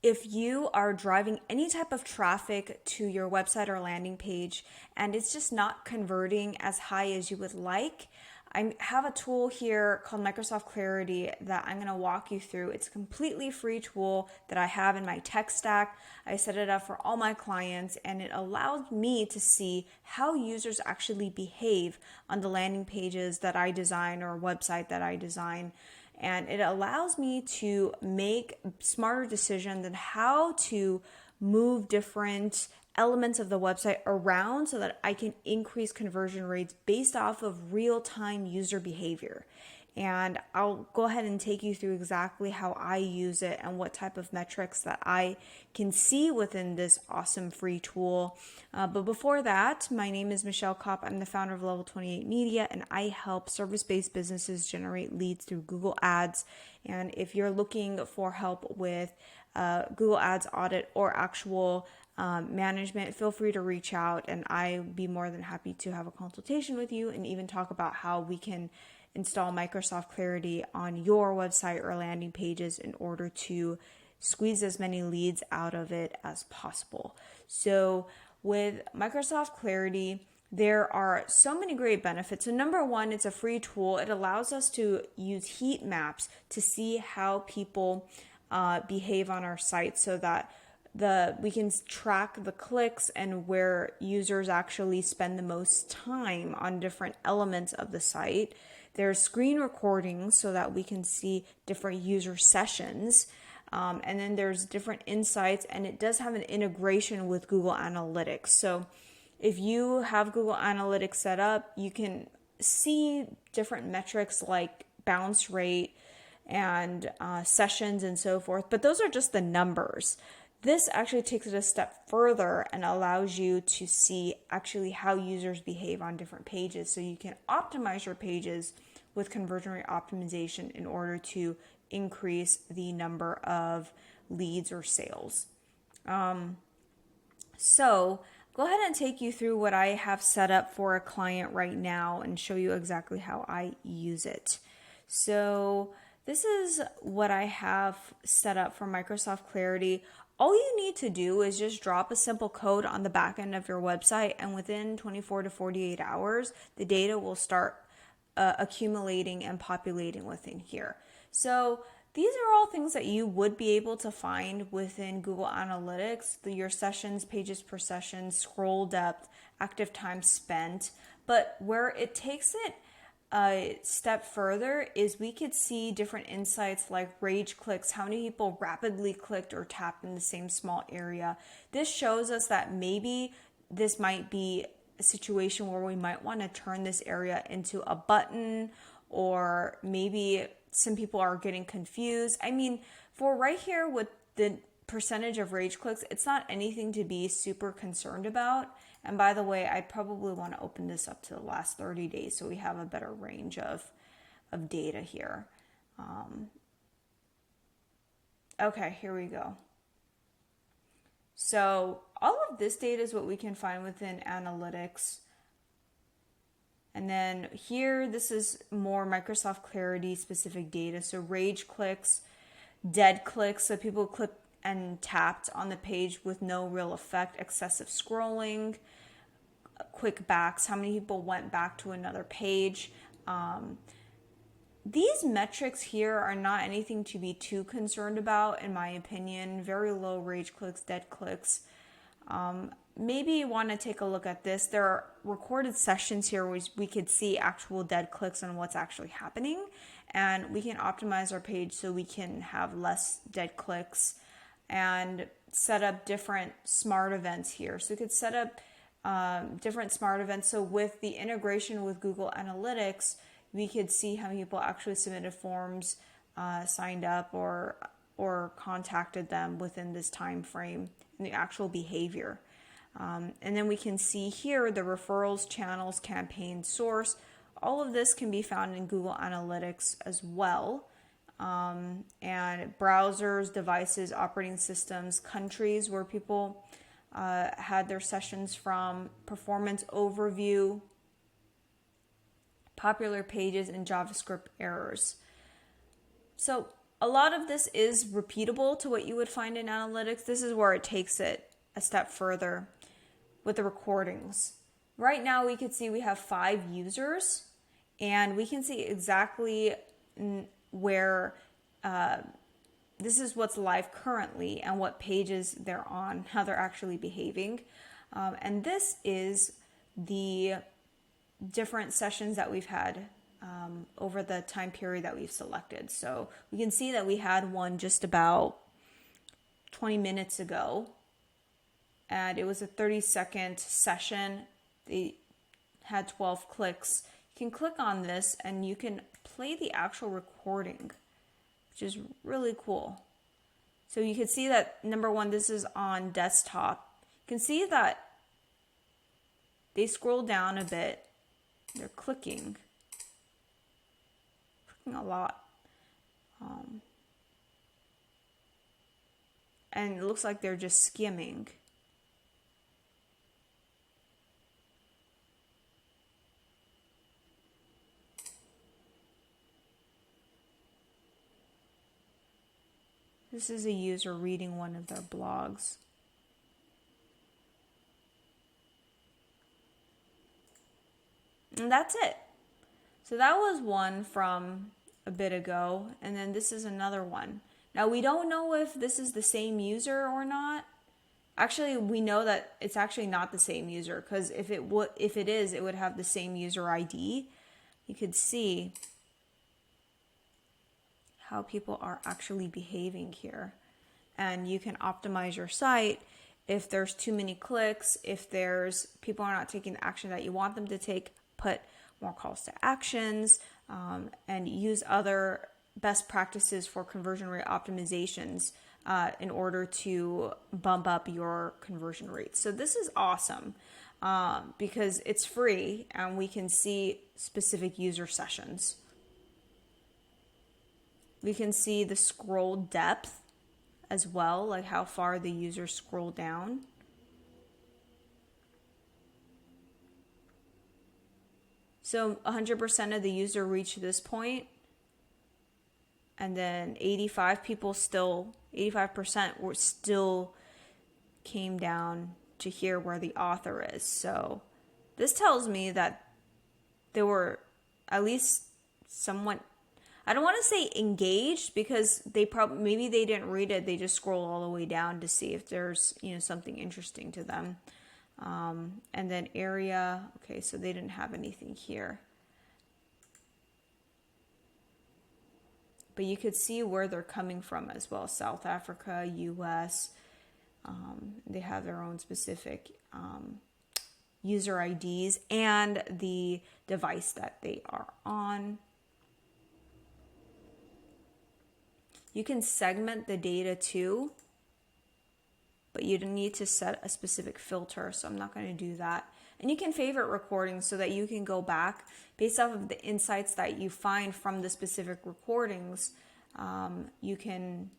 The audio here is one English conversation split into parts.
If you are driving any type of traffic to your website or landing page and it's just not converting as high as you would like, I have a tool here called Microsoft Clarity that I'm going to walk you through. It's a completely free tool that I have in my tech stack. I set it up for all my clients, and it allows me to see how users actually behave on the landing pages that I design or website that I design. And it allows me to make smarter decisions on how to move different elements of the website around so that I can increase conversion rates based off of real-time user behavior. And I'll go ahead and take you through exactly how I use it and what type of metrics that I can see within this awesome free tool. But before that, my name is Michelle Kopp. I'm the founder of Level 28 Media, and I help service-based businesses generate leads through Google Ads. And if you're looking for help with Google Ads audit or actual management, feel free to reach out, and I'd be more than happy to have a consultation with you and even talk about how we can install Microsoft Clarity on your website or landing pages in order to squeeze as many leads out of it as possible. So with Microsoft Clarity, there are so many great benefits. So number one, it's a free tool. It allows us to use heat maps to see how people behave on our site so that we can track the clicks and where users actually spend the most time on different elements of the site. There's screen recordings so that we can see different user sessions. And then there's different insights, and it does have an integration with Google Analytics. So if you have Google Analytics set up, you can see different metrics like bounce rate and sessions and so forth. But those are just the numbers. This actually takes it a step further and allows you to see actually how users behave on different pages. So you can optimize your pages with conversion rate optimization in order to increase the number of leads or sales. So go ahead and take you through what I have set up for a client right now and show you exactly how I use it. So this is what I have set up for Microsoft Clarity. All you need to do is just drop a simple code on the back end of your website, and within 24 to 48 hours, the data will start accumulating and populating within here. So these are all things that you would be able to find within Google Analytics, your sessions, pages per session, scroll depth, active time spent. But where it takes it a step further is we could see different insights like rage clicks, how many people rapidly clicked or tapped in the same small area. This shows us that maybe this might be a situation where we might want to turn this area into a button, or maybe some people are getting confused. I mean, for right here with the percentage of rage clicks, it's not anything to be super concerned about. And by the way, I probably want to open this up to the last 30 days so we have a better range of data here. Okay, here we go. So all of this data is what we can find within analytics. And then here, this is more Microsoft Clarity specific data. So rage clicks, dead clicks, so people clicked and tapped on the page with no real effect, excessive scrolling, quick backs, how many people went back to another page. These metrics here are not anything to be too concerned about, in my opinion. Very low rage clicks, dead clicks. Maybe you want to take a look at this. There are recorded sessions here where we could see actual dead clicks and what's actually happening. And we can optimize our page so we can have less dead clicks and set up different smart events here. So we could set up different smart events. So with the integration with Google Analytics, we could see how many people actually submitted forms, signed up, or contacted them within this time frame, and the actual behavior. And then we can see here the referrals, channels, campaign source. All of this can be found in Google Analytics as well. And browsers, devices, operating systems, countries where people had their sessions from, performance overview, popular pages, and JavaScript errors. So a lot of this is repeatable to what you would find in analytics. This is where it takes it a step further with the recordings. Right now we can see we have 5 users, and we can see exactly where this is what's live currently and what pages they're on, how they're actually behaving. And this is the different sessions that we've had over the time period that we've selected. So we can see that we had one just about 20 minutes ago, and it was a 30-second session. They had 12 clicks. You can click on this and you can play the actual recording, which is really cool. So you can see that, number one, this is on desktop. You can see that they scroll down a bit. They're clicking a lot. And it looks like they're just skimming. This is a user reading one of their blogs. And that's it. So that was one from a bit ago, and then this is another one. Now we don't know if this is the same user or not. Actually, we know that it's actually not the same user, because if it is, it would have the same user ID. You could see how people are actually behaving here. And you can optimize your site if there's too many clicks, if there's people are not taking the action that you want them to take, put more calls to actions, and use other best practices for conversion rate optimizations in order to bump up your conversion rates. So this is awesome because it's free and we can see specific user sessions. We can see the scroll depth as well, like how far the users scroll down. So 100% of the user reached this point, and then 85% were still came down to here where the author is. So this tells me that they were at least somewhat, I don't want to say engaged, because maybe they didn't read it. They just scroll all the way down to see if there's something interesting to them. And then area, okay, so they didn't have anything here. But you could see where they're coming from as well. South Africa, US, they have their own specific user IDs and the device that they are on. You can segment the data too, but you don't need to set a specific filter, so I'm not going to do that. And you can favorite recordings so that you can go back based off of the insights that you find from the specific recordings. You can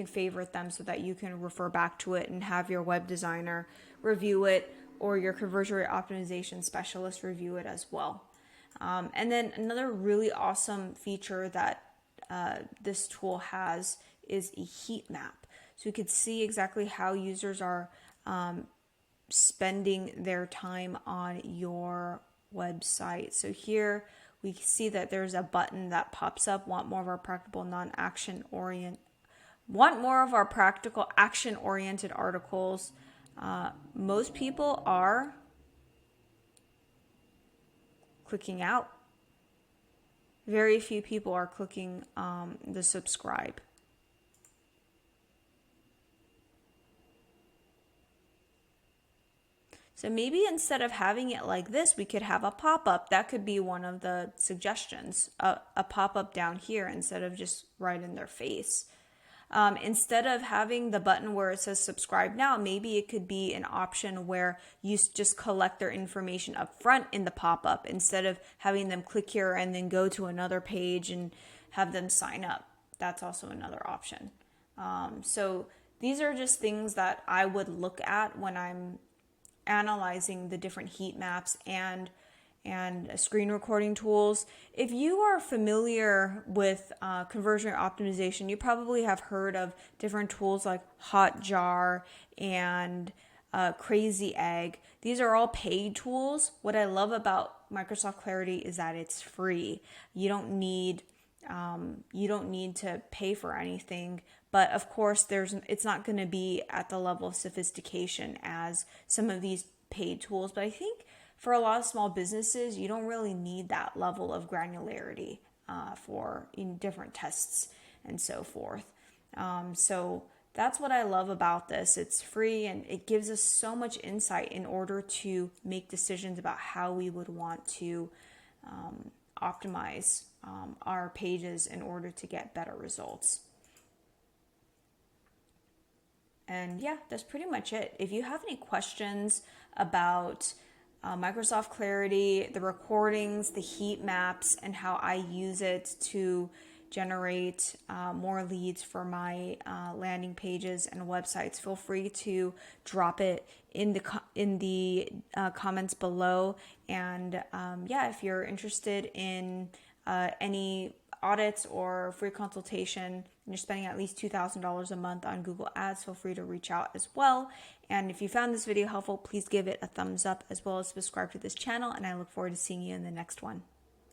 favorite them so that you can refer back to it and have your web designer review it, or your conversion rate optimization specialist review it as well. And then another really awesome feature that this tool has is a heat map. So you could see exactly how users are spending their time on your website. So here we see that there's a button that pops up, want more of our practical action-oriented articles. Most people are clicking out. Very few people are clicking the subscribe. So maybe instead of having it like this, we could have a pop-up. That could be one of the suggestions, a pop-up down here instead of just right in their face. Instead of having the button where it says subscribe now, maybe it could be an option where you just collect their information up front in the pop-up instead of having them click here and then go to another page and have them sign up. That's also another option. So these are just things that I would look at when I'm analyzing the different heat maps and and screen recording tools. If you are familiar with conversion rate optimization, you probably have heard of different tools like Hotjar and Crazy Egg. These are all paid tools. What I love about Microsoft Clarity is that it's free. You don't need to pay for anything, but of course it's not going to be at the level of sophistication as some of these paid tools. But I think for a lot of small businesses, you don't really need that level of granularity for in different tests and so forth. So that's what I love about this. It's free and it gives us so much insight in order to make decisions about how we would want to optimize our pages in order to get better results. And yeah, that's pretty much it. If you have any questions about Microsoft Clarity, the recordings, the heat maps, and how I use it to generate more leads for my landing pages and websites, feel free to drop it in the comments below. And yeah, if you're interested in any audits or free consultation and you're spending at least $2,000 a month on Google Ads, feel free to reach out as well. And if you found this video helpful, please give it a thumbs up as well as subscribe to this channel, and I look forward to seeing you in the next one.